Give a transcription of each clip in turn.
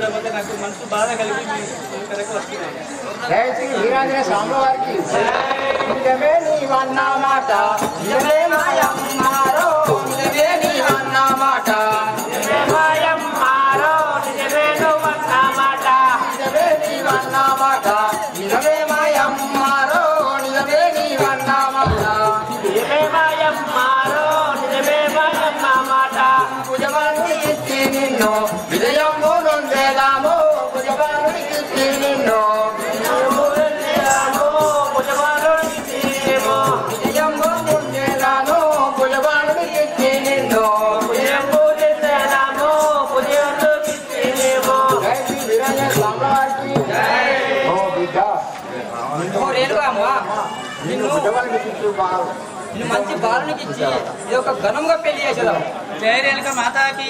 చూడకపోతే నాకు మనసు బాధ కలిగి కరెక్ట్ వస్తున్నాను. జై శ్రీ వీరాంజనేయ స్వామి వారికి నిజమే నీవన్న మాట నిజమే మాయమ్మారో నిజమే నీవన్న మాట నిజమే మాయమ్మారో నిజమే నువ్వన్న మాట నిజమే నీవన్న మాట నిజమే మాయమ్మారో నిజమే నీవన్న మాట నిజమే మాయమ్మారో నిజమే మాయమ్మ మాట భుజవాన్ని ఇచ్చి నిన్ను విజయము నొందేదాము భుజవాన్ని ఇచ్చి నిన్ను మంచి బాలునికి ఇచ్చి ఇది ఒక ఘనంగా పెళ్లి చేసేదాం. జై రేణుక మాతాకి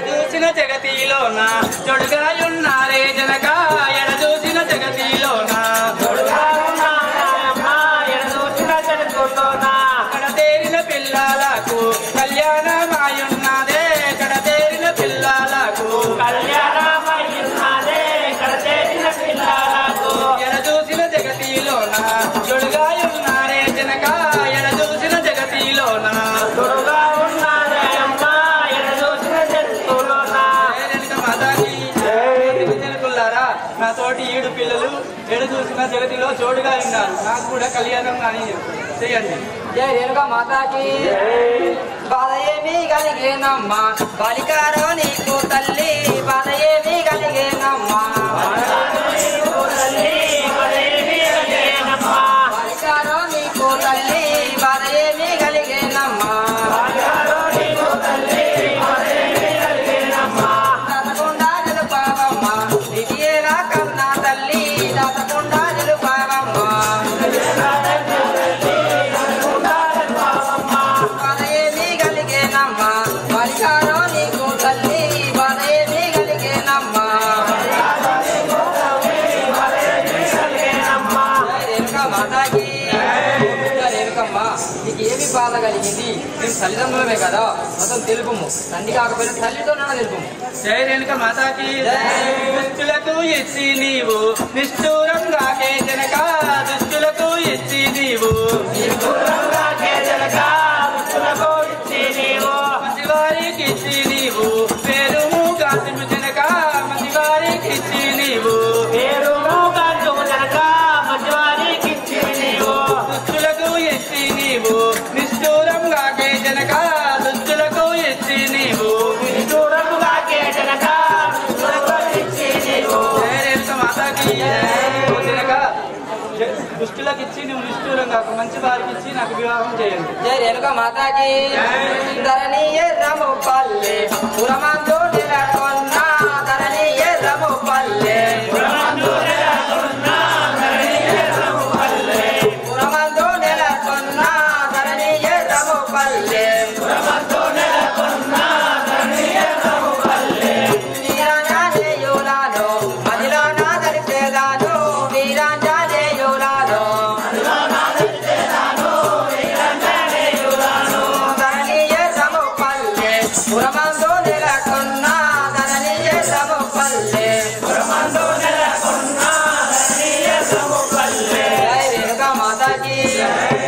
చూసిన జగతిలోన చొడుగాయున్నారే జనక ఎడ చూసిన జగతిలోన కడతేరిన పిల్లలకు కళ్యాణమాయున్నదే కడతేరిన పిల్లలకు ఎడ చూసిన జగతిలోన చొడుగాయున్నారే జనక ఎడ చూసిన జగతిలోన నా తోటి 7 పిల్లలు ఎడు చూసిన జగతిలో చోటుగా ఉన్నారు. నాకు కూడా కళ్యాణం కానీ చేయండి. జై రేణుక మాతాకి బాధ ఏమి కలిగేనమ్మా బాలికారో నీకు తల్లి బాధ ఏమి కలిగేనమ్మా బాలికారో నీకు తల్లి బాధ ఏమి కలిగేనమ్మా దాతకుండా నిలుపావమ్మ విధియేలా కన్నా తల్లి దాతకుండా నిలుపావమ్మ బాధ ఏమి కలిగేనమ్మా బాలికారో నీకు తల్లి బాధ ఏమి కలిగేనమ్మా రేణుక మాతాకి రేణుకమ్మ నీకు ఏమి బాధ కలిగింది? మేము తల్లిదండ్రులమే కదా మొత్తం తెలుపుము. తండ్రి కాకపోయినా తల్లితో తెలుపుము. జై రేణుక మాతాకి దుష్టులకు ఇచ్చి నీవు నిష్ఠూరంగాకే జనక దుష్టులకు ఇచ్చి నీవు మంచివారికి ఇచ్చి నీవు పేరుము కాసిము జనక మంచివారికి ఇచ్చి నీవు దుష్టులకు ఇచ్చి నీవు నిష్ఠూరంగాకే జనక దుష్టులకు ఇచ్చి నీవు మాతాకి జనక దుష్టులకు ఇచ్చి నువ్వు నిష్ఠూరంగా మంచి వారికి ఇచ్చి నాకు వివాహం చేయండి. జై రేణుక మాతాకి ధరణి ఎర్రము పల్లె పురమందు నెలకొన్న ధరణి ఎర్రము పల్లె పురమందు నెలకొన్న ధరణి ఎర్రము పల్లె వీరాంజనేయులాలో మదిలో నా దరిచేదాను వీరాంజనేయులాలో ధరణి ఎర్రము పల్లె పురమందు నెలకొన్న ధరణి ఎర్రము పల్లె జై రేణుక మాతాకి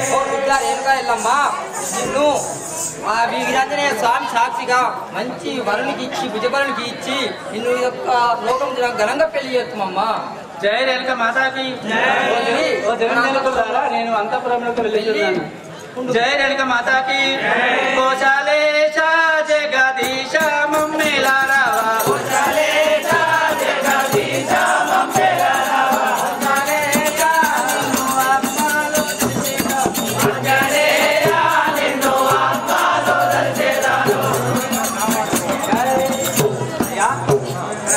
ఓ బిడ్డ రేణుక ఎల్లమ్మ నిన్ను ఆ వీరాంజనేయ స్వామి సాక్షిగా మంచి వరునికి ఇచ్చి భుజబరునికి ఇచ్చి నిన్ను ఈ యొక్క లోకం ఘనంగా పెళ్లి చేస్తామమ్మా. జై రేణుక మాతాకి ఓ జగన్నేలుకులారా నేను అంతఃపురంలోకి వెళ్ళిచున్నాను. జై రేణుక మాతాకి కోశాలేశ జగదీశ మమ్మేలారావా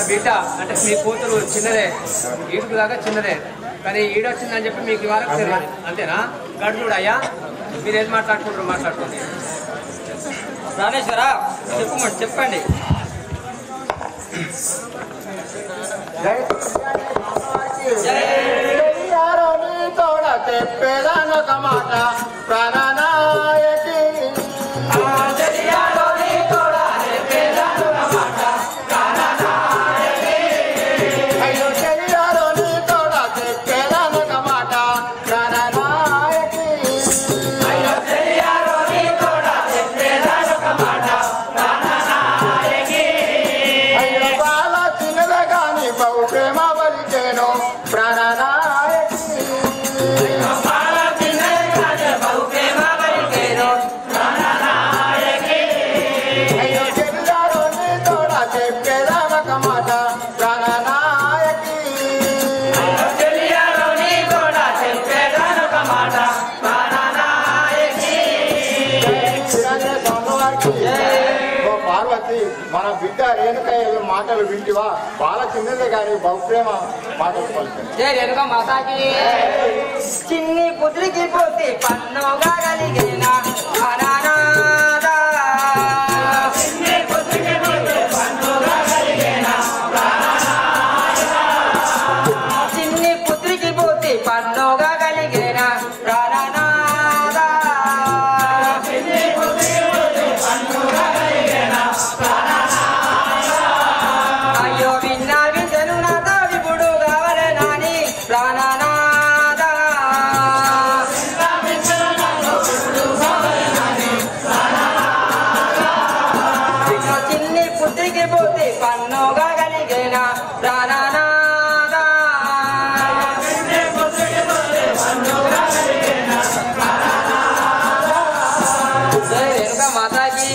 బిడ్డ అంటే మీ కూతురు చిన్నదే ఈడుకు దాకా చిన్నదే కానీ ఈడొచ్చిందని చెప్పి మీకు ఇవాళ తెలియదు అంతేనా? గడుచుడు అయ్యా మీరేం మాట్లాడుకుంటారు మాట్లాడుకోండి. రామేశ్వర చెప్పండి. చెప్పేదానొక మాట ప్రాణనాయకి జడియాలోని తోడ చెప్పేదానొక మాట ప్రాణనాయకి పార్వతి మన బిడ్డ రేణుకయ్య మాటలు వింటివా బాల చిన్నదే కానీ బహుప్రేమ మాటలు పలుకుతాయి. జై రేణుక మాతాకి. చిన్ని పుత్రికి పోతే పన్నుగా కలిగిన ప్రాణనాదా. చిన్ని పుత్రికి పోతే పన్నుగా కలిగిన ప్రాణనాదా. చిన్ని పుత్రికి పోతే పన్నుగా కలిగిన ప్రాణనాదా. చిన్ని పుత్రికి పోతే పన్నుగా కలిగిన ప్రాణనాదా. అయ్యో విన్నా విజను నాతో విపుడు కావలే నాని ప్రాణనాదా. చిన్ని పుత్రికి పోతే పన్నుగా కలిగిన ప్రాణనాదా. జై రేణుక మాతాజీ.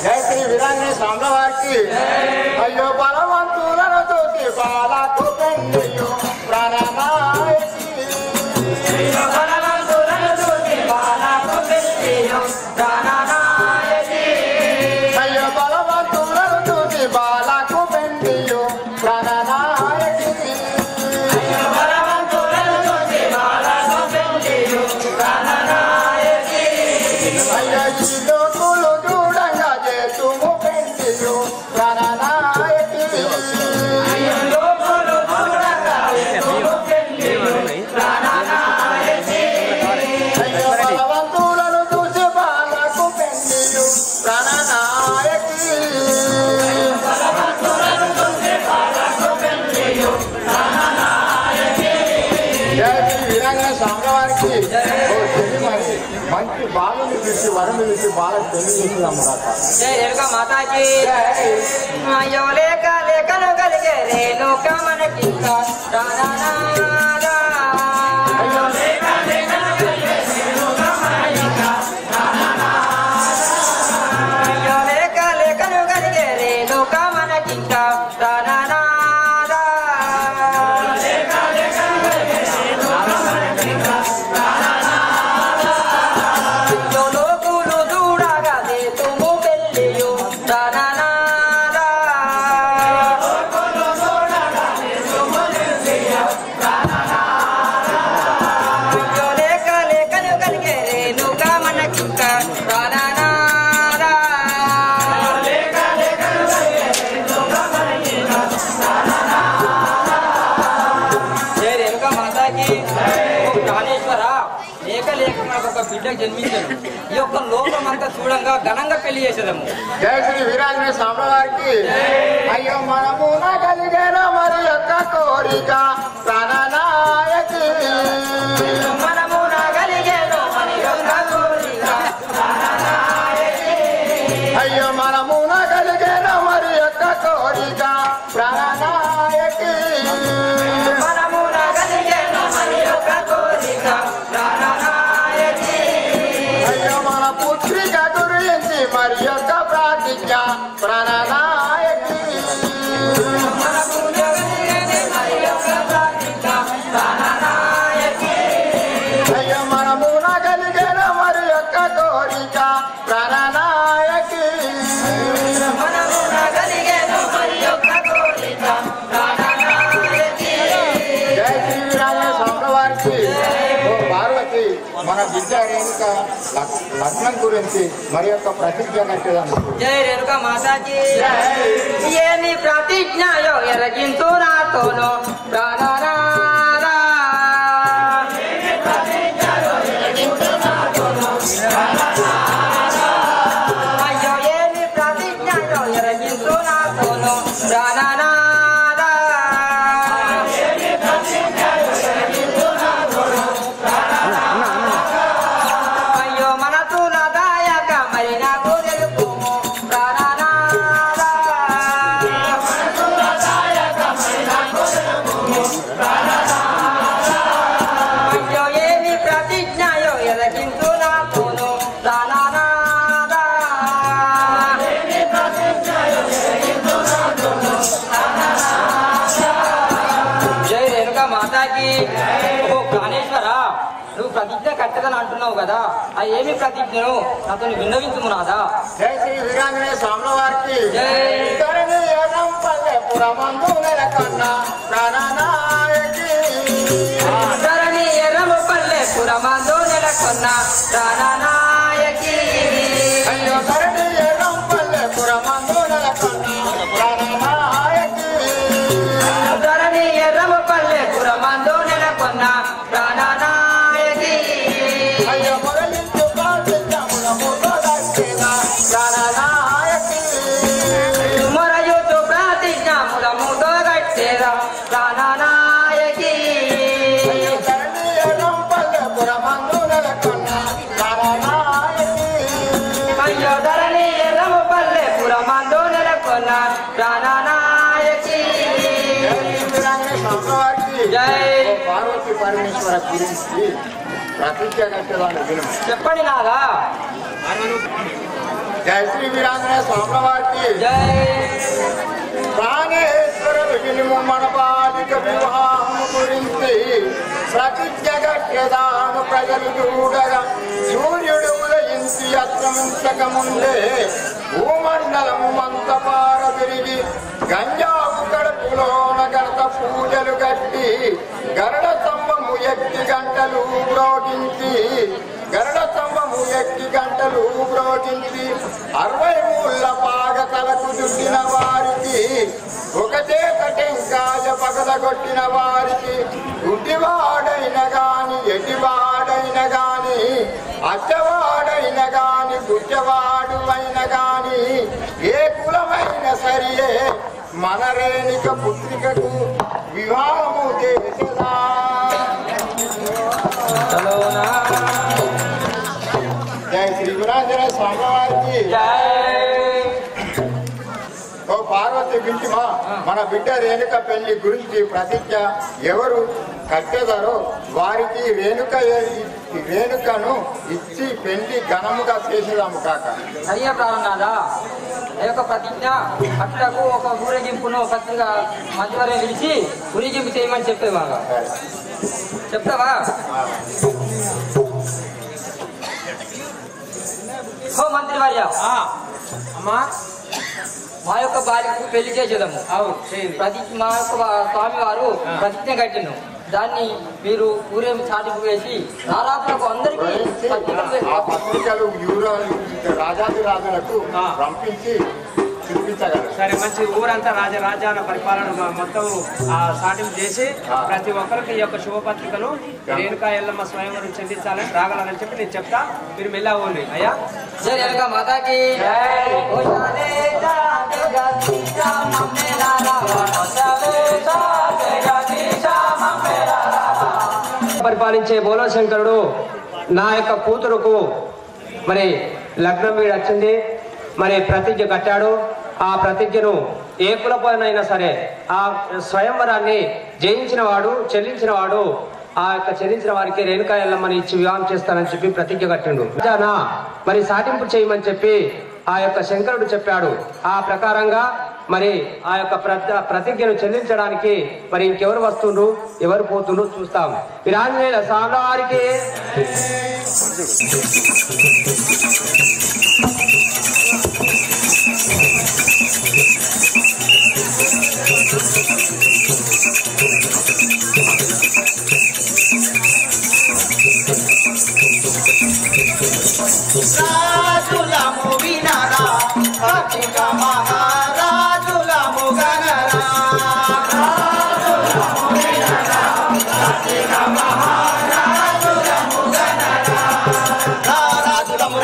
జై శ్రీ వీరాంజనేయ స్వామి వారికి. అయ్యో బలవంతులను చూసి బాలకు పెండియు ప్రాణనాయకి. బలవంతులను చూసి బాలకు పెండియు ప్రాణనాయకి. అయ్యో బలవంతులను చూసి బాలకు పెండియు ప్రాణనాయకి. బలవంతులను చూసి బాలకు పెండియు ప్రాణనాయకి. అయ్యో ఈ లోకులు చూడంగా చేతుము పెండియు ప్రాణనాయకి. లోకులు చూడంగా చేతుము పెండియు ప్రాణనాయకి. అయ్యో బలవంతులను చూసి బాలకు పెండియు ప్రాణనాయకి. జై శ్రీ వీరాంజనేయ స్వామి వారికి. ఓ చెల్లి మరి మంచి బాలుని చూసి వరుణ్ చూసి బాలకు పెళ్లి చేసినమ్మరాక. జై రేణుక మాతాజీ. అయ్యో లేక లేఖను కలిగే రేణుక మనకింకా ప్రాణనాదా. అయ్యో లేక లేఖను కలిగే రేణుక మనకింకా ప్రాణనాదా. అయ్యో లేక లేఖను కలిగే రేణుక మనకింకా ప్రాణనాదా. లేక లేఖను కలిగే రేణుక మనకింకా ప్రాణనాదా. అయ్యో లోకులు చూడగా దేతుము పెళ్ళియు ప్రాణనాదా. లోకులు చూడగా దేతుము పెళ్ళియు ప్రాణనాదా. అయ్యో లేక లేఖను కలిగే రేణుక మనకింకా ప్రాణనాదా. లేక లేఖను కలిగే రేణుక మనకింకా ప్రాణనాదా. జై రేణుక మాతాకి. ఓ ప్రాణేశ్వర, లేక లేక మనకు ఒక బిడ్డ జన్మించను. ఈ యొక్క లోకం అంతా చూడంగా ఘనంగా పెళ్లి చేసేదము. జై శ్రీ వీరాంజనేయ స్వామి వారికి. అయ్యో మనమున కలిగిన మరి యొక్క కోరిక ప్రాణనాయకి. మనము నగలిగేను మరి యొక్క కోరిక ప్రాణనాయకి. అయ్యో మనమున కలిగిన మరి యొక్క కోరిక ప్రాణనాయకి. మనము నగలిగేను మరి యొక్క కోరిక ప్రాణనాయకి. అయ్యో మన పుత్రిక గురించి మరి యొక్క ప్రాతిజ్ఞ ప్రాణనాయకి. మనము నగలిగేను మరి యొక్క ప్రాతిజ్ఞ ప్రాణనాయకి. అయ్యో మనమున కలిగిన మరి యొక్క కోరిక ప్రాణనాయకి. మనము నగలిగేను మరి యొక్క కోరిక ప్రాణనాయకి. జై శ్రీ వీరాంజనేయ స్వామి వారికి. ఓ పార్వతి మన బిడ్డ రేణుక లగ్నం గురించి మరి యొక్క ప్రతిజ్ఞ కట్టేదాన్ని. జై రేణుక మాతాజీ. ఏమి ప్రతిజ్ఞయో ఎరగించు నాతోను ప్రాణనాదా. అయ్యో ఏమి ప్రతిజ్ఞయో ఎరగించు నాతోను ప్రాణనాదా. అయ్యో మన తులదాయక మరి నాకు తెలుపుము ప్రాణనాదా. అయ్యో ఏమి ప్రతిజ్ఞయో ఎదగించు నాతోను ప్రాణనాదా. కట్టదని అంటున్నావు కదా ఆ ఏమి ప్రతిజ్ఞను నాతో విన్నవించుము నాదా. జై శ్రీ వీరాంజనేయ స్వాముల వారికి జై. పురమందు నెలకొన్న ప్రాణనాయకి ధరణి ఎర్రము పల్లె పురమందు నెలకొన్న ప్రాణనాయకి. అయ్యో ధరణి ఎర్రం పల్లె పురమందు నెలకొన్న ప్రాణనాయకి. ధరణి ఎర్రము పల్లె పురమందు నెలకొన్న ప్రాణనాయకి. అయ్యో మురళించు ప్రార్థించముల మురళించిన ప్రాణనాయకి. మొరయుతు ప్రాతిజ్ఞములముతో గట్టేదా ప్రాణనాయకి. అయ్యో ధరణి ఎర్రం పల్లె పురమందు నెలకొన్న ప్రాణనాయకి. అయ్యో ధరణి ఎర్రము పల్లె పురమందు నెలకొన్న ప్రాణనాయకి. జై. పార్వతి పరమేశ్వర గురించి ప్రతిజ్ఞ కట్టేదాన్ని విను. చెప్పండి నాదా. జై శ్రీ వీరాంజనేయ స్వాముల వారికి జై. ప్రాణేశ్వర వినిము మన బాలిక వివాహం గురించి ప్రతిజ్ఞ కట్టేదాను ప్రజలు చూడగా సూర్యుడు ఉదయించి అస్తమించక ముందే భూమండలము మంత పార తిరిగి గంజావు కడుపులోన గణత పూజలు కట్టి గరుడ స్తంభము ఎక్కి గంటలు మ్రోగించి గరుడ స్తంభము ఎక్కి గంటలు మ్రోగించి 60 మూళ్ళ పాగతలకు చుట్టిన వారికి ఒక చేత టెంకాయ పగలగొట్టిన వారికి గుడ్డివాడైన గాని ఎటివాడైన గాని అచ్చవాడైన గాని గుడ్డవాడు అయిన గాని ఏ కులమైన సరియే మన రేణిక పుత్రికకు వివాహము చేసేదా. జై శ్రీ వీరాంజనేయ స్వామి వారికి. ఓ పార్వతి బిడ్డమా, మన బిడ్డ రేణుక పెళ్లి గురించి ప్రతిజ్ఞ ఎవరు కట్టేదారో వారికి రేణుకను ఇచ్చి పెళ్లి ఘనముగా చేసేదాము కాక. అయ్యే ప్రారంభనాదా ఈ యొక్క ప్రతిజ్ఞ అట్టకు ఒక ఊరేగింపును పత్రిక మంత్రివర్యం పిలిచి ఊరేగింపు చేయమని చెప్పేవాగా. చెప్తావా? ఓ మంత్రివర్య, అమ్మా మా యొక్క బాలికకు పెళ్లి చేసేదాము. అవును చేయండి. మా యొక్క స్వామి వారు ప్రతిజ్ఞ కట్టిను. దాన్ని మీరు ఊరేం చాటింపు వేసి నారాజులకు అందరికీ ఆ పత్రికలు రాజాదిరాజులకు పంపించి చూపించగలరు. సరే, మంచి ఊరంతా రాజరాజాల పరిపాలన మొత్తం సాటింపు చేసి ప్రతి ఒక్కరికి ఈ యొక్క శుభపత్రికను రేణుకా ఎల్లమ్మ స్వయంవరం చెల్లించాలని రాగలని చెప్పి నేను చెప్తా. మీరు మెల్లా ఓన్లీ అయ్యా. జై రేణుకా మాతాకి. పరిపాలించే బోలో శంకరుడు నా యొక్క కూతురుకు మరి లగ్నం వీడు వచ్చింది, మరి ప్రతిజ్ఞ కట్టాడు. ఆ ప్రతిజ్ఞను ఏ కులపోయినైనా సరే ఆ స్వయంవరాన్ని జయించిన వాడు చెల్లించిన వాడు ఆ యొక్క చెల్లించిన వారికి రేణుకా ఎల్లమ్మని ఇచ్చి వివాహం చేస్తానని చెప్పి ప్రతిజ్ఞ కట్టిండు. మరి సాటింపు చేయమని చెప్పి ఆ యొక్క శంకరుడు చెప్పాడు. ఆ ప్రకారంగా మరి ఆ యొక్క ప్రతిజ్ఞను చెల్లించడానికి మరి ఇంకెవరు వస్తుండ్రు ఎవరు పోతుండ్రు చూస్తాం. వీరాంజనేయ స్వామి వారికి రాజులము వినరా అధిక మహారాజులము గనరా. రాజులము వినరా అధిక మహారాజులము గనరా. రాజులము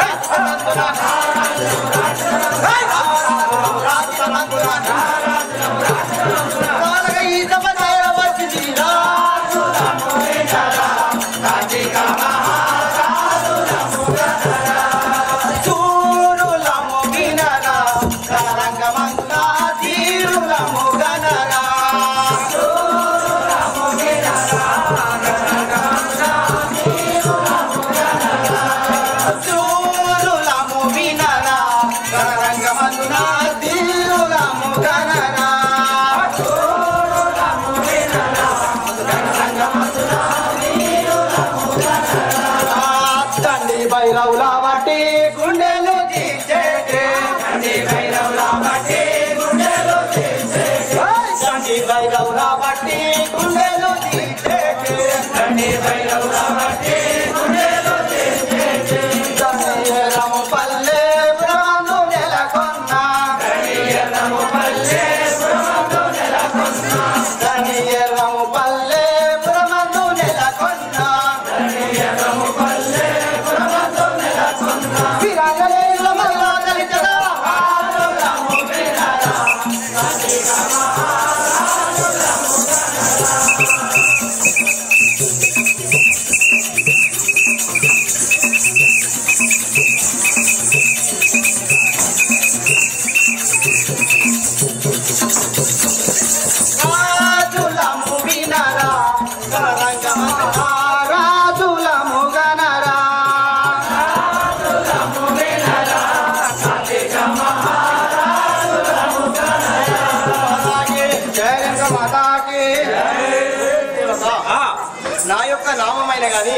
నా యొక్క నామమైన గాని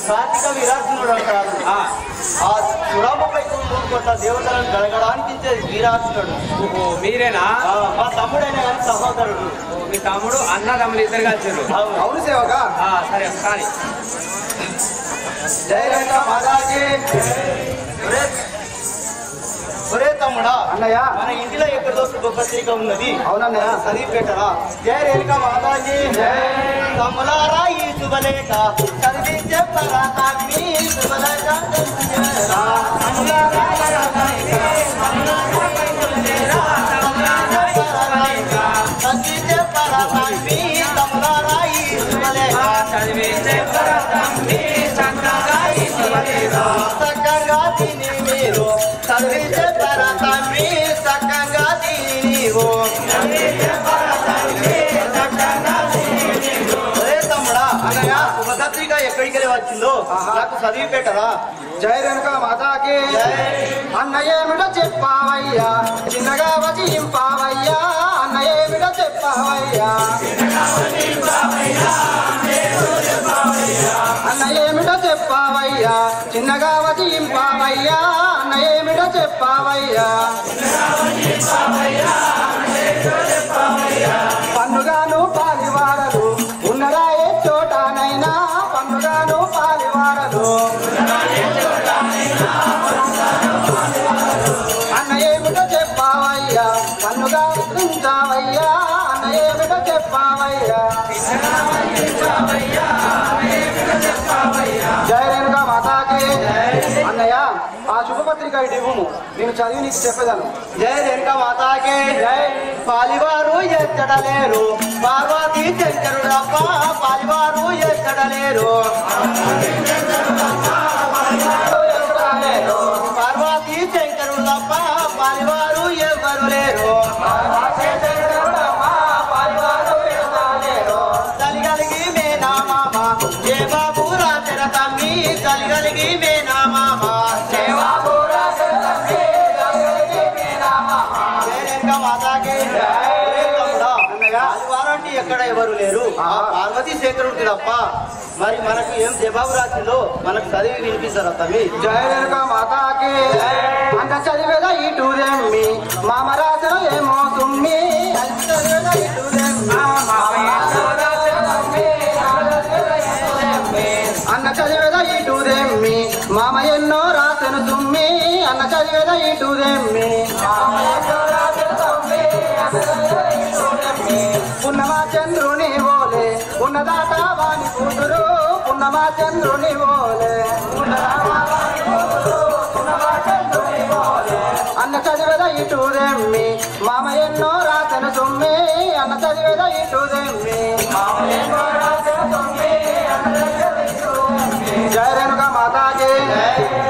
కార్తీక విరాజనుడు అంటారు. ఆ సురాముపై 3 కోట్ల దేవతలను గడగడానికి విరాజనుడు. ఓహో మీరేనా? మా తమ్ముడైన కానీ సహోదరుడు. మీ తమ్ముడు అన్నదమ్ములు ఇద్దరు కలిసారు. అవును సేవగా. సరే కానీ జై రంగ మాతాకి. ఒరే తమ్ముడా అన్నయ్య, మన ఇంటిలో ఎక్కడో శుభపత్రిక ఉన్నది. అవునన్నయ్య, చదివిపెట్టరా. జై రేణుక మాతాజీ. తమ్ములారా ఈ శుభలేఖ చదివి చెప్పరా. శుభలేఖ చక్కగా తిని మీరు చదివితే పరతమ్మి చక్కగా తినివో. తమ్ముడా అన్నయ్య, శుభపత్రిక ఎక్కడికి వచ్చిందో నాకు చదివి పెట్టరా. జై రేణుక మాతాకి. అన్నయ్యేమిటో చెప్పావయ్యా, చిన్నగా వచింపావయ్యా. అన్నయ్యేమిటో చెప్పావయ్యా, అన్నయ్యేమిటో చెప్పావయ్యా. చిన్నగా వచింపావయ్యా. అన్నయ్యేమిటో చెప్పావయ్యా. పన్నుగాను పాలివారలు ఉన్నరా ఏ చోటనైనా. పన్నుగాను పాలివారలు అన్నయ్యేమిటో చెప్పావయ్యా. పన్నుగా ఉంచావయ్యా. అన్నయ్యేమిటో చెప్పావయ్యా. జై రేణుక మాతాకి. అన్నయ్య, ఆ శుభపత్రిక ఇవ్వము, నేను చదివి నీకు చెప్పేదాను. జై రేణుక మాతాకి. జై. పాలివారు ఎచ్చడలేరు పార్వతీ శంకరుడప్ప. పాలివారు ఎచ్చడలేరు పార్వతీ శంకరుడప్ప. పాలివారు ఎవరు లేరు. కలిగలిగి మేనా మామ జయ బాబు రాజర తమ్మి. కలిగలిగి మేనా మామ జయ బాబు రాజర తమ్మి. జయ రేణుక మాతాకి. పాలివారంటే ఎక్కడ ఎవరు లేరు. ఆ పార్వతీ శంకరుడికి తప్ప. మరి మనకు ఏం జవాబు రాసిందో మనకు చదివి వినిపిస్తారా తమ్మి. జయ రేణుక మాతాకి. అంత చదివేదా ఇటుదేమ్మి మామ రాసిన ఏమో తుమ్మి. చదివేదా ఇటుదేమ్మి అన్న చదివేదా ఇటుదేమ్మి మామ ఎన్నో రాసెను తుమ్మి. అన్న చదివేదా ఇటుదేమ్మి పున్నమా చంద్రుని ఓలే ఉన్నదాట వాని కూతురు. పున్నమా చంద్రుని ఓలే అన్న చదివేద ఇటుదేమ్మి మామ ఎన్నో రాసెను తుమ్మి. అన్న చదివేద ఇటుదేమ్మి. జయ రేణుక మాతాకి.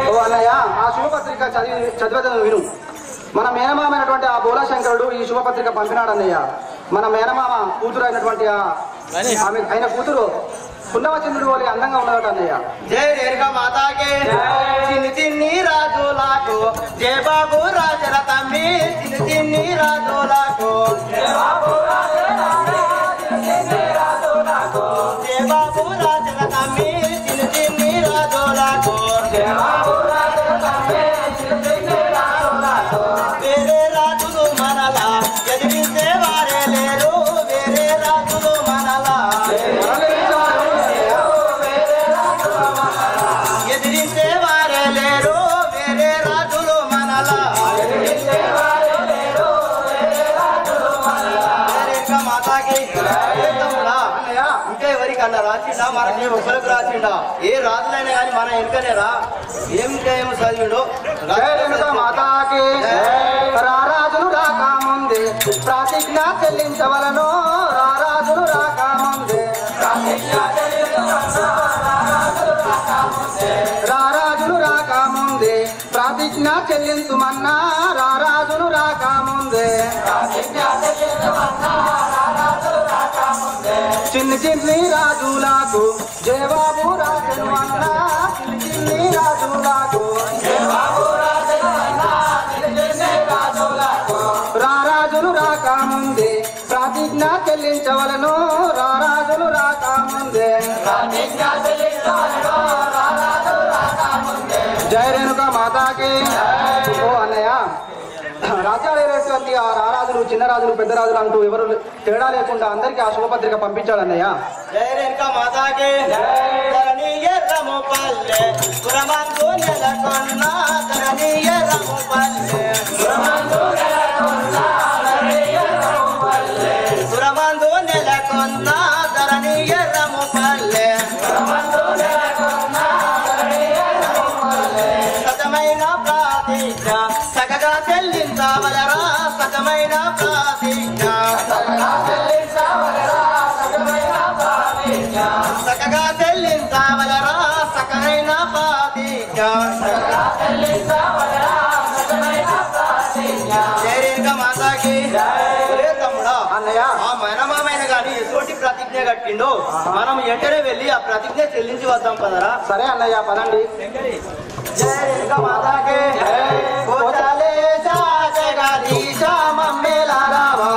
ఓ అన్నయ్య, ఆ శుభపత్రిక చదివేదను విను. మన మేనమామైనటువంటి ఆ బోలాశంకరుడు ఈ శుభపత్రిక పంపినాడు అన్నయ్య. మన మేనమామ కూతురు అయినటువంటి ఆమె అయిన కూతురు పున్నమచంద్రుడు వాళ్ళ అందంగా ఉన్నదట అన్నయ్య. జై రేణుక మాతాకి. చిన్ని చిన్ని రాజులకు జయ బాబు రాజర తమ్మి. చిన్ని చిన్ని రాజులకు జయ బాబు రాజర తమ్మి. చిన్ని చిన్ని రాజులకు జయ బాబు రాజర తమ్మి. వేరే రాజులు మనలా ఎదిరించే వారే లేరు. వేరే రాజులు మనలా మాతాకి ఇంకా ఎవరికన్నా రాసిండా మనకి ఒకరికి రాసిండా ఏ రాజులైనా కానీ మన వెనుకనేరా ఏం చదివిండో మాతాకి రారాజులు రాక ముందే ప్రతిజ్ఞ చెల్లించవలను రారాజులు రాక ముందే రారాజులు రాక ముందే ప్రతిజ్ఞ చెల్లించుమన్నా రారాజులు రాక ముందే చిన్ని రాజులకు జవాబు రాజను అన్నా చిన్ని రాజులకు రారాజులు రాక ముందే ప్రతిజ్ఞ చెల్లించవలను రారాజులు రాక ముందే జయ రేణుక మాతాకి. ఓ అన్నయ్య రాజ్యాలైనటువంటి ఆ రారాజులు చిన్న రాజులు పెద్ద రాజులు అంటూ ఎవరు తేడా లేకుండా అందరికీ ఆ శుభపత్రిక పంపించాడు అన్నయ్య. జయ రేణుక మాతాకి. సగగా చెల్లించవలరా సగమైన ప్రాతిజ్ఞ సగగా చెల్లించవలరా సగమైన ప్రాతిజ్ఞ జయరేణుక మాతాకి. తమ్ముడా అన్నయ్య ఆ మనమామైన గాని ఎటువంటి ప్రతిజ్ఞ కట్టిండో మనం వెంటనే వెళ్ళి ఆ ప్రతిజ్ఞ చెల్లించి వద్దాం పదరా. సరే అన్నయ్య పదండి. జయ రేణుక మాతాకి. కోటలే జగదీశ మమ్మేల రావా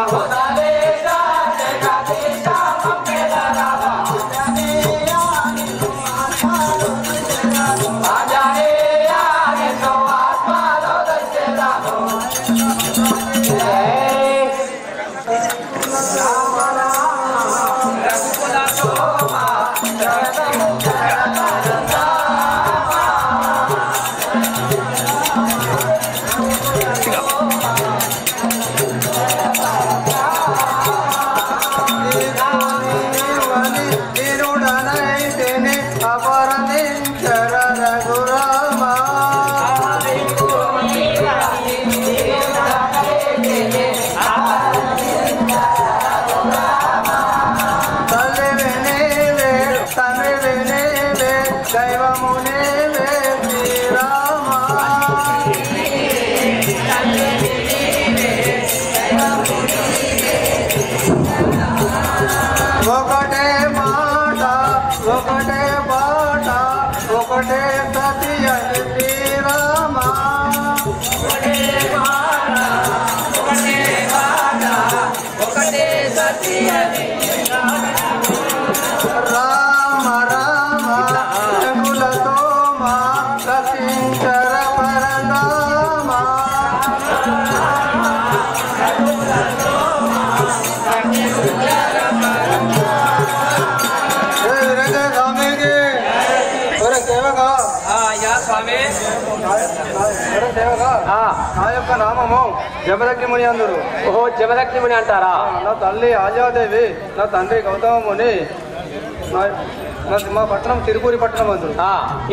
ఒకటే మాట ఒకటే పాట ఒకటే సత్య శ్రీరామ రామ రామ రఘులతో మా సతించర పరనామ నా యొక్క నామము జమదగ్ని ముని అందరు. ఓహో జమదగ్ని ముని అంటారా? నా తల్లి ఆజాదేవి, నా తండ్రి గౌతమ ముని, మా పట్టణం తిరుపూరి పట్టణం అందరు.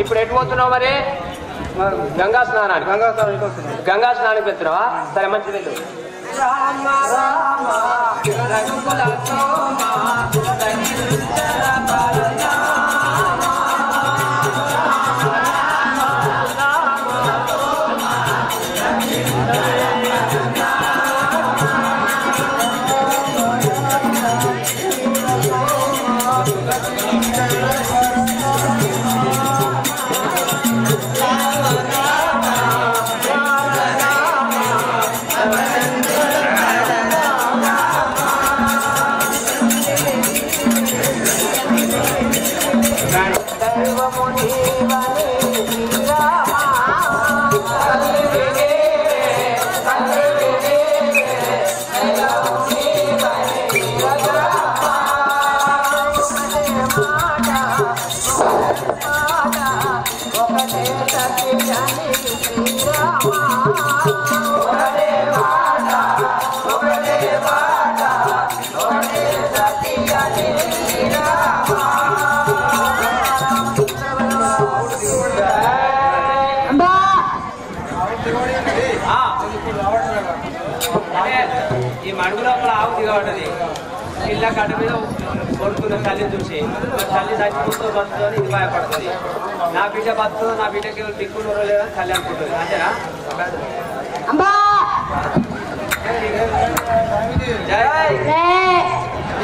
ఇప్పుడు ఎటు పోతున్నావు మరి? గంగా స్నానానికి. గంగా స్నానానికి పెడుతున్నావా? సరే మంచిది. రామ రామ ఈ మడుగు లోపల ఆవు దిగబడ్డది. పిల్ల కట్ట మీద కొడుకున్న తల్లి చూసి తల్లి చచ్చిపోతుందో బతుందో అని ఇది భయపడుతుంది. నా బిడ్డ బతుందో నా బిడ్డకి దిక్కున్నారో లేదో తల్లి అనుకుంటుంది. అంతేనా?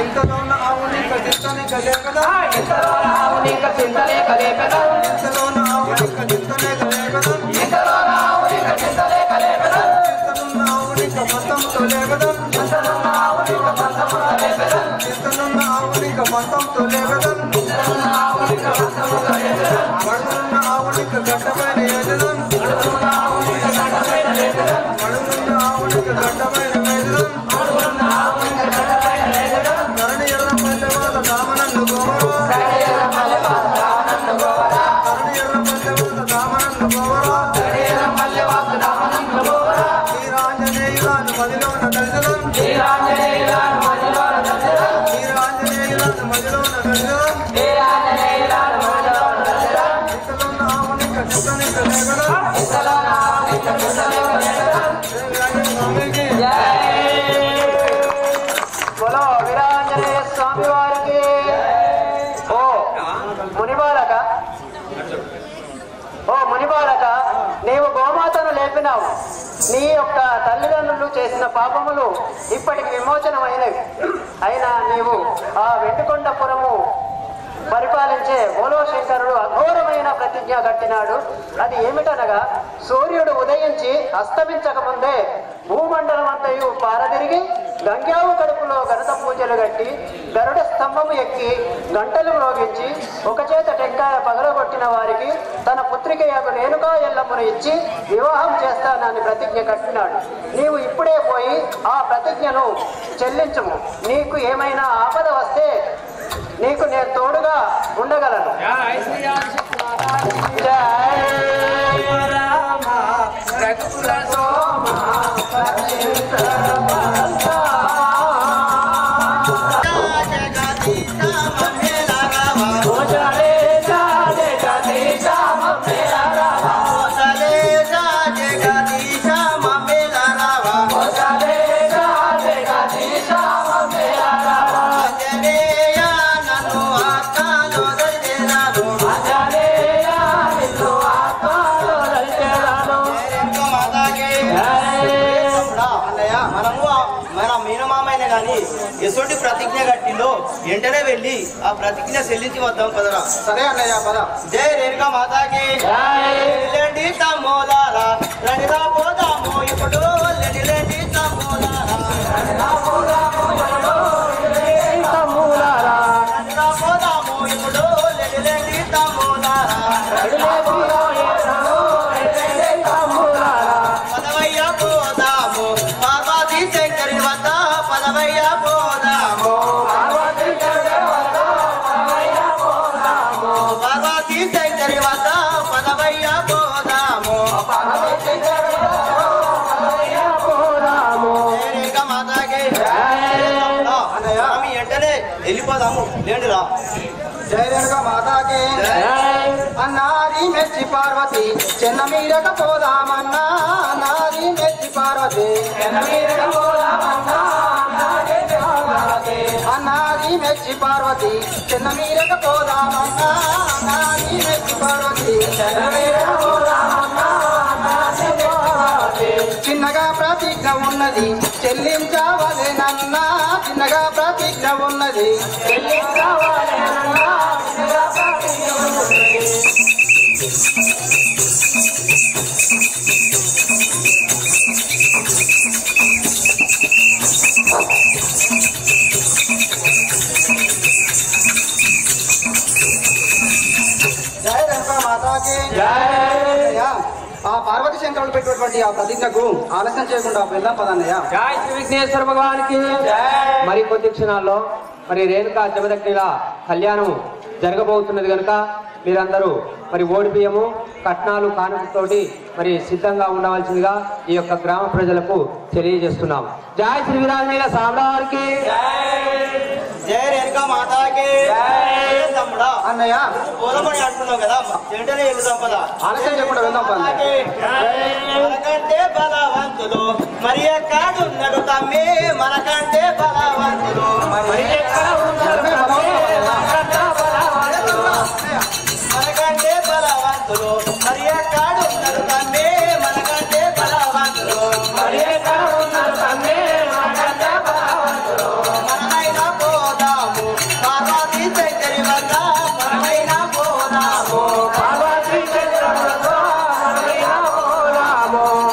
ఇంతలో ఉన్న ఆవుని ఇంకా చింతనే కలే కదా, ఇంతలో ఆవుని ఇంకా చింతనే కలే కదా, ఇంతలో ఉన్న ఆవుని ఇంకా చింతనే కలే కదా, ఇంతలో ఆవుని ఇంకా చింతనే కలే కదా, ఇంతలో ఆవుని ఇంకా పంతం తోలే కదా, ఇంతలో ఆవుని ఇంకా పంతం తోలే కదా, ఇంతలో ఆవుని ఇంకా పంతం తోలే కదా, ఇంతలో ఆవుని ఇంకా పంతం తోలే కదా, మడుగున్న ఆవుని ఇంకా గడ్డపైన ఏదదా, మడుగున్న ఆవుని ఇంకా గడ్డపైన లేదదా, మడుగున్న ఆవుని ఇంకా గడ్డపైన ఏదదా, మడుగున్న ఆవుని ఇంకా గడ్డపైన లేదదా, ధరణి ఎర్ర పల్లెవాళ్ళ రామనన్ను గోవరా, ధరణి ఎర్ర పల్లెవాళ్ళ రామనన్ను గోవరా, ధరణి ఎర్ర పల్లెవాళ్ళ రామనన్ను గోవరా, ధరణి ఎర్ర పల్లెవాళ్ళ రామనన్ను గోవరా, శ్రీరాంజనేయులను మదిలోన దర్శనం, శ్రీరాంజనేయులను మదిలోన దర్శనం, శ్రీరాంజనేయులను మదిలోన దర్శనం, శ్రీరాంజనేయులను మదిలోన దర్శనం, ఇంతలో ఉన్న ఆవుని ఇంకా చింతనే కలే కదా, ఇంతలో ఆవుని ఇంకా చింతనే కలే కదా. స్వామికి బోలో వీరాంజనేయ స్వామి వారికి. ఓ మునిబాలక, నీవు గోమాతను లేపినావు. నీ యొక్క తల్లిదండ్రులు చేసిన పాపములు ఇప్పటికి విమోచనమైనవి. అయినా నీవు ఆ వెండికొండపురము పరిపాలించే బోలో శంకరుడు అఘోరమైన ప్రతిజ్ఞ కట్టినాడు. అది ఏమిటనగా, సూర్యుడు ఉదయించి అస్తమించక ముందే భూమండలం అంతయు పారదిరిగి గంగ్యావు కడుపులో గణత పూజలు కట్టి గరుడ స్తంభము ఎక్కి గంటలు మ్రోగించి ఒక చేత టెంకాయ పగలగొట్టిన వారికి తన పుత్రికయ్యకు రేణుకా ఎల్లమ్మను ఇచ్చి వివాహం చేస్తానని ప్రతిజ్ఞ కట్టినాడు. నీవు ఇప్పుడే పోయి ఆ ప్రతిజ్ఞను చెల్లించుము. నీకు ఏమైనా ఆపద వస్తే నీకు నేను తోడుగా ఉండగలను. ఎటువంటి ప్రతిజ్ఞ కట్టిందో వెంటనే వెళ్ళి ఆ ప్రతిజ్ఞ చెల్లించి వద్దాం పదరా. సరే అన్నయ్య పద. జై రేణుకా మాతాకి. లెండి తమ్మోలారా రణిరా పోదాము ఇప్పుడు, లెండి తమ్మోలారా రణిరా పోదాము ఇప్పుడు, లెండి తమ్మోలారా పదవయ్య పోదాము పార్వతీ శంకరి వద్ద, పదవయ్య పోదాము పార్వతీ శంకరి వద్ద, పదవయ్య పోదాము మాతాకి. స్వామి వెంటనే వెళ్ళిపోదాము లేండిరా. జై రేణుకా మాతాకి. అన్నారి మెచ్చి పార్వతి చెన్న మీరక పోదామన్నా, అన్నారి మెచ్చి పార్వతి అన్నారి మెచ్చి పార్వతి చెన్న మీరక పోదామన్నా, అన్నారి మెచ్చి పార్వతి చిన్నగా ప్రతిజ్ఞ ఉన్నది చెల్లించవలెనన్నా, చిన్నగా ప్రతిజ్ఞ ఉన్నది చెల్లించవలెనన్నా. జై రేణుకా మాతాకి. ఆ పార్వతీ శంకరులు పెట్టినటువంటి ఆ ప్రతిజ్ఞకు ఆలస్యం చేయకుండా వెళ్దాం పదన్నయ్య. జై శ్రీ విఘ్నేశ్వర భగవానికి. మరి కొద్ది క్షణాల్లో మరి రేణుకా జమదగ్నిల కళ్యాణం జరగబోతున్నది కనుక మీరందరూ మరి ఓడి బియ్యము కట్నాలు కానుకతోటి మరి సిద్ధంగా ఉండవలసిందిగా ఈ యొక్క గ్రామ ప్రజలకు తెలియజేస్తున్నాం. జై శ్రీ వీరాంజనేయుల సామ్రాజ్ఞికి. జయ రేణుకా మాతాకి తమ్ముడా అన్నయ్య పోదామని అంటున్నావు కదా వెంటనే వెళ్దాం పదా ఆలస్యం చేయకుండా వెళ్దాం పద మనకంటే బలవంతులు మరి ఎక్కడున్నాడు తమ్మి మనకంటే బలవంతులు మనకంటే బలవంతులు మరి ఎక్కడున్నాడు తమ్మి మనకంటే బలవంతులు మనమైనా పోదాము పార్వతీ శంకరి వద్ద మనమైనా పోదాము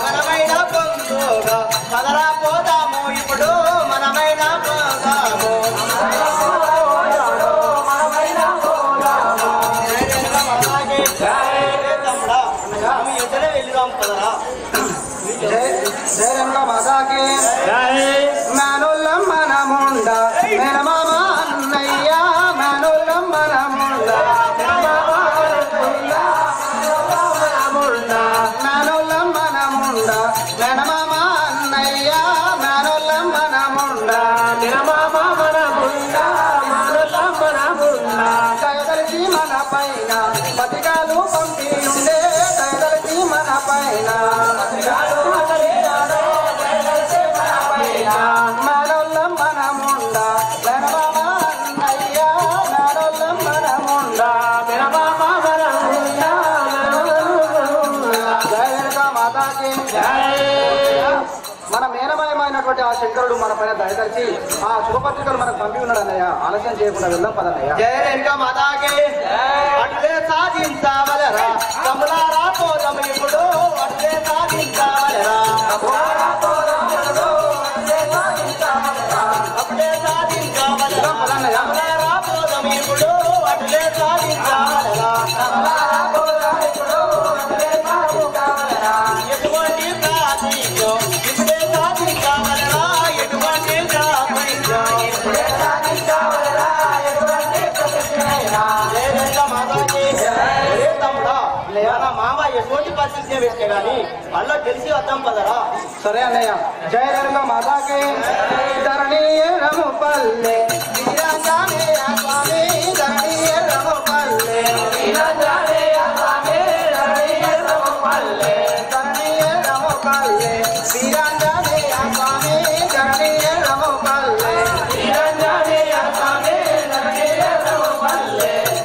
మనమైనా పొందుగా పదరా పోదాము ఇప్పుడు మనమైనా పోదాము తమ్ముడా మనం ఎదురే వెళ్దాం పదరా జయ రేణుకా మాతాకి మేనోళ్ళం మనముండ మేనమామ అన్నయ్య మేనోళ్ళం మనముండ మేనోళ్ళం మనముండ మేనమామ అన్నయ్య మేనోళ్ళం మనముండ దయదలిచి మన పైన పతికాలు పంపి ఉండే దయదలిచి మన పైన మేనోళ్ళం మనముండ మేనమామ అన్నయ్య మేనోళ్ళం మనముండ జయ రేణుకా మాతాకి మన మేనమయమైనటువంటి ఆ శంకరుడు మన పైన దయదలిచి ఆ శుభపత్రికలు మనకు పంపి ఉన్నాడు అన్నయ్య ఆలస్యం చేయకుండా వెళ్దాం పదన్నయ్య జయ రేణుకా మాతాకి అట్లే సాధించవలరా కమలారా పోదాం ఇప్పుడు అట్లే సాధించవలరా అట్లే సాధించవలరా కమలారా పోదాం ఇప్పుడు అట్లే సాధించవలరా ఎటువంటి ప్రాతిజ్ఞం ఇప్పుడే సాధించవలరా ఎటువంటి ప్రాతిజ్ఞం ఇప్పుడే తమ్ముడా మన మామ ఎటువంటి పరిస్థితి పెట్టే గాని మళ్ళీ తెలిసి వద్దాం పదరా సరే అన్నయ్య జయ రేణుకా మాతాకి ధరణి రము పల్లె వీరాంజనే స్వామి ధరణి రము పల్లె ధరణి రము పల్లె వీరాంజనే స్వామి ధరణి రము పల్లె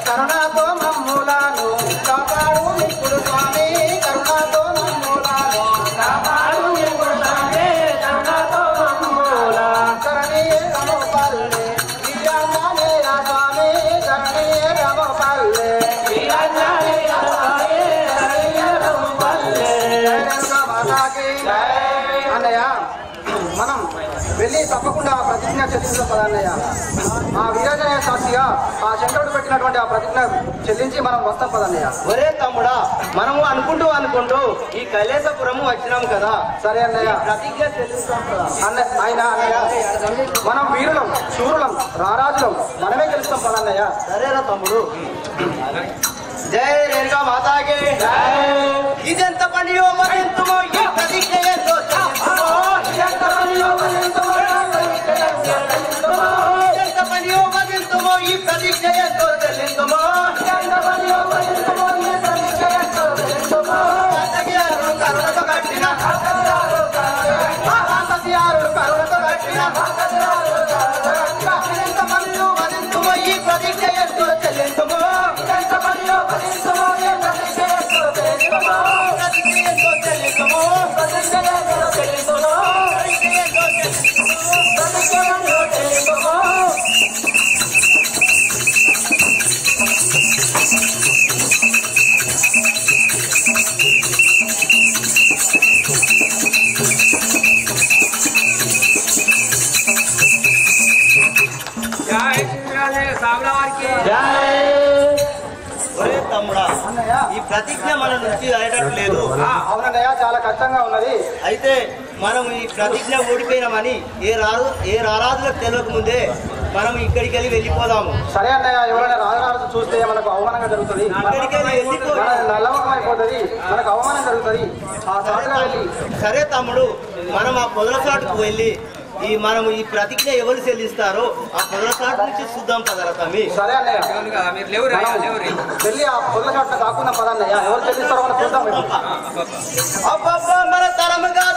కరుణాతో మమ్ములను కాపాడు ఇప్పుడు స్వామి కరుణాతో మమ్ములను ధరణి రము పల్లె వీరాంజనే స్వామి ధరణి రము పల్లె అన్నయ్య మనం వెళ్ళి తప్పకుండా ఆ ప్రతిజ్ఞ చెల్లించాం కదా అన్నయ్య ఆ వీరాంజనేయ సాక్షిగా ఆ శంకరుడు పెట్టినటువంటి ఆ ప్రతిజ్ఞ చెల్లించి మనం వస్తాం పదన్నయ్య ఒరే తమ్ముడా మనము అనుకుంటూ ఈ కైలాసపురము వచ్చినాం కదా సరే అన్నయ్య ప్రతిజ్ఞ చెల్లిస్తాం కదా ఆయన అన్నయ్య మనం వీరులం శూరులం రారాజులం మనమే గెలుస్తాం పదన్నయ్య సరేరా తమ్ముడు జయ రేణుకా మాతాకి ఇదెంత పనియో మరింతుమో ఈ ప్రతిజ్ఞ ఎంతో చెల్లింతుమో. ఇదెంత పనియో మరింతుమో ఈ ప్రతిజ్ఞ ఎంతో చెల్లింతుమో. కాంతకియారుడు కరుణతో కట్టిన ఇదెంత పనియో మరింతుమో ఈ ప్రతిజ్ఞ ఎంతో చెల్లింతుమో. ఒరే తమ్ముడా అన్నయ్య ఈ ప్రతిజ్ఞ మన నుంచి అయ్యేటట్టు లేదు. అవునన్నయ్య చాలా కష్టంగా ఉన్నది అయితే మనం ఈ ప్రతిజ్ఞ ఓడిపోయినామని ఏ రారాజులకు తెలియక ముందే మనం ఇక్కడికి వెళ్ళిపోదాము. సరే అన్నయ్య ఎవరైనా రాజరాజు చూస్తే మనకు అవమానంగా జరుగుతుంది అక్కడికి వెళ్ళిపో. మన నల్లముఖం అయిపోతుంది మనకు అవమానం జరుగుతుంది ఆ సాటుగా వెళ్ళి సరే తమ్ముడు మనం ఆ పొదల చాటుకు వెళ్ళి మనము ఈ ప్రతిజ్ఞ ఎవరు చెల్లిస్తారో ఆ పొదల చాటు నుంచి చూద్దాం పదరా తమ్మి. సరే అన్నయ్య, మీరు లేవు వెళ్ళి ఆ పొదల చాటున కాకుండా పదన్నయ్య, ఎవరు చెల్లిస్తారో మనం చూద్దాం. అబ్బబ్బా మన తరము కాదు